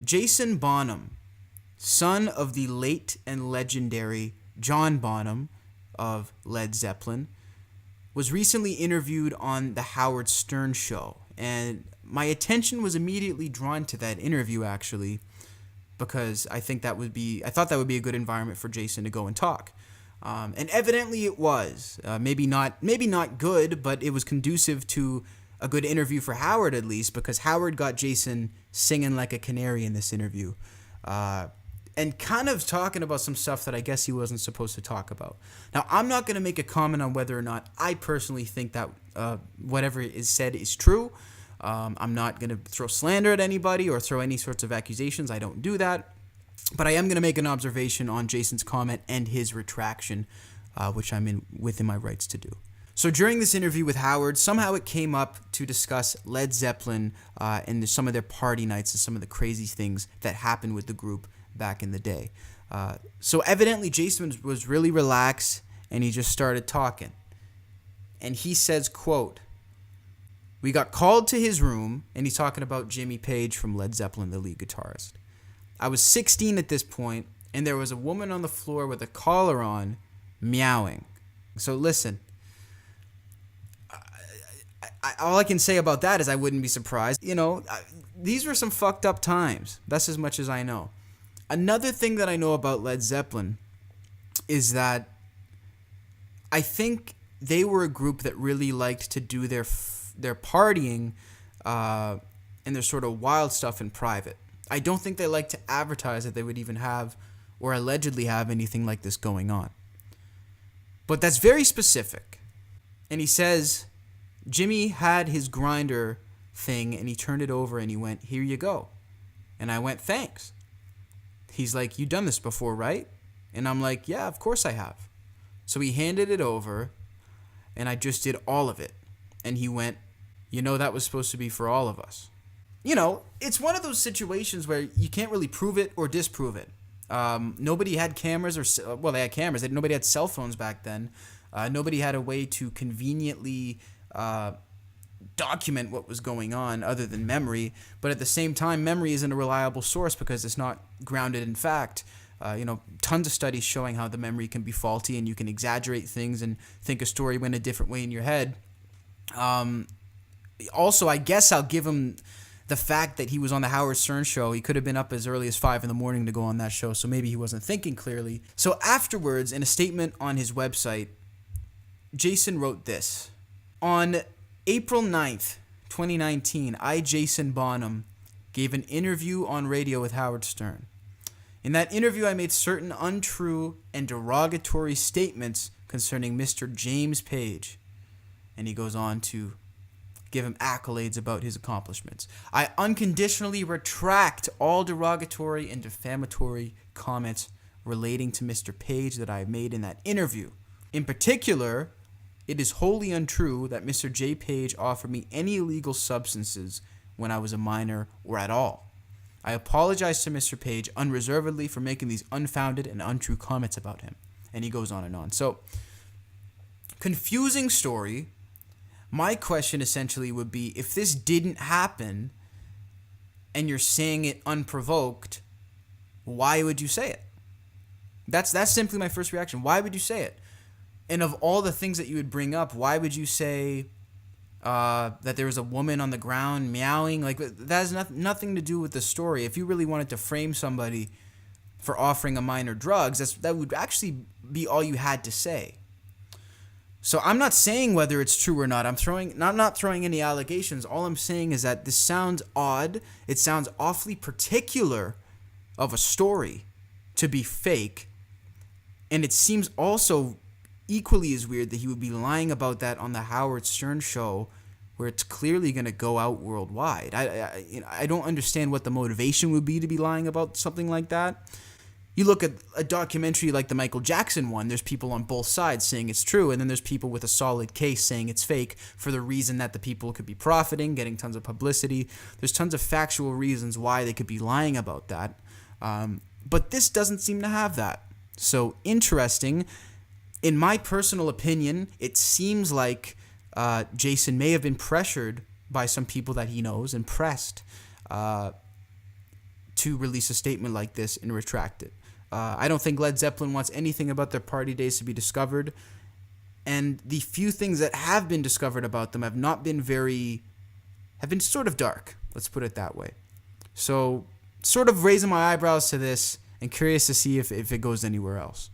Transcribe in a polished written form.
Jason Bonham, son of the late and legendary John Bonham of Led Zeppelin, was recently interviewed on the Howard Stern show. And my attention was immediately drawn to that interview, actually, because I thought that would be a good environment for Jason to go and talk. And evidently it was. Maybe not good, but it was conducive to a good interview for Howard, at least, because Howard got Jason singing like a canary in this interview. And kind of talking about some stuff that I guess he wasn't supposed to talk about. Now, I'm not going to make a comment on whether or not I personally think that whatever is said is true. I'm not going to throw slander at anybody or throw any sorts of accusations. I don't do that. But I am going to make an observation on Jason's comment and his retraction, which I'm within my rights to do. So during this interview with Howard, somehow it came up to discuss Led Zeppelin and some of their party nights and some of the crazy things that happened with the group back in the day. So evidently Jason was really relaxed and he just started talking. And he says, quote, "We got called to his room," and he's talking about Jimmy Page from Led Zeppelin, the lead guitarist. "I was 16 at this point, and there was a woman on the floor with a collar on, meowing." So listen, all I can say about that is I wouldn't be surprised. These were some fucked up times. That's as much as I know. Another thing that I know about Led Zeppelin is that I think they were a group that really liked to do their partying and their sort of wild stuff in private. I don't think they like to advertise that they would even have or allegedly have anything like this going on. But that's very specific. And he says Jimmy had his grinder thing and he turned it over and he went, "Here you go." And I went, "Thanks." He's like, "You done this before, right?" And I'm like, "Yeah, of course I have." So he handed it over and I just did all of it. And he went, "That was supposed to be for all of us." It's one of those situations where you can't really prove it or disprove it. Nobody had cameras they had cameras. Nobody had cell phones back then. Nobody had a way to conveniently document what was going on other than memory. But at the same time, memory isn't a reliable source because it's not grounded in fact. Tons of studies showing how the memory can be faulty and you can exaggerate things and think a story went a different way in your head. Also, I guess I'll give him the fact that he was on the Howard Stern show. He could have been up as early as 5 a.m. to go on that show, so maybe he wasn't thinking clearly. So afterwards, in a statement on his website, Jason wrote this: "On April 9th, 2019, I, Jason Bonham, gave an interview on radio with Howard Stern. In that interview, I made certain untrue and derogatory statements concerning Mr. James Page." And he goes on to give him accolades about his accomplishments. "I unconditionally retract all derogatory and defamatory comments relating to Mr. Page that I made in that interview. In particular, it is wholly untrue that Mr. J. Page offered me any illegal substances when I was a minor or at all. I apologize to Mr. Page unreservedly for making these unfounded and untrue comments about him." And he goes on and on. So, confusing story. My question essentially would be, if this didn't happen and you're saying it unprovoked, why would you say it? That's simply my first reaction. Why would you say it? And of all the things that you would bring up, why would you say that there was a woman on the ground meowing? Like, that has nothing to do with the story. If you really wanted to frame somebody for offering a minor drugs, that would actually be all you had to say. So I'm not saying whether it's true or not. I'm not throwing any allegations. All I'm saying is that this sounds odd. It sounds awfully particular of a story to be fake. And it seems also equally as weird that he would be lying about that on the Howard Stern show, where it's clearly going to go out worldwide. I don't understand what the motivation would be to be lying about something like that. You look at a documentary like the Michael Jackson one, there's people on both sides saying it's true, and then there's people with a solid case saying it's fake for the reason that the people could be profiting, getting tons of publicity. There's tons of factual reasons why they could be lying about that. But this doesn't seem to have that. So interesting. In my personal opinion, it seems like Jason may have been pressured by some people that he knows and pressed to release a statement like this and retract it. I don't think Led Zeppelin wants anything about their party days to be discovered, and the few things that have been discovered about them have been sort of dark. Let's put it that way. So, sort of raising my eyebrows to this and curious to see if it goes anywhere else.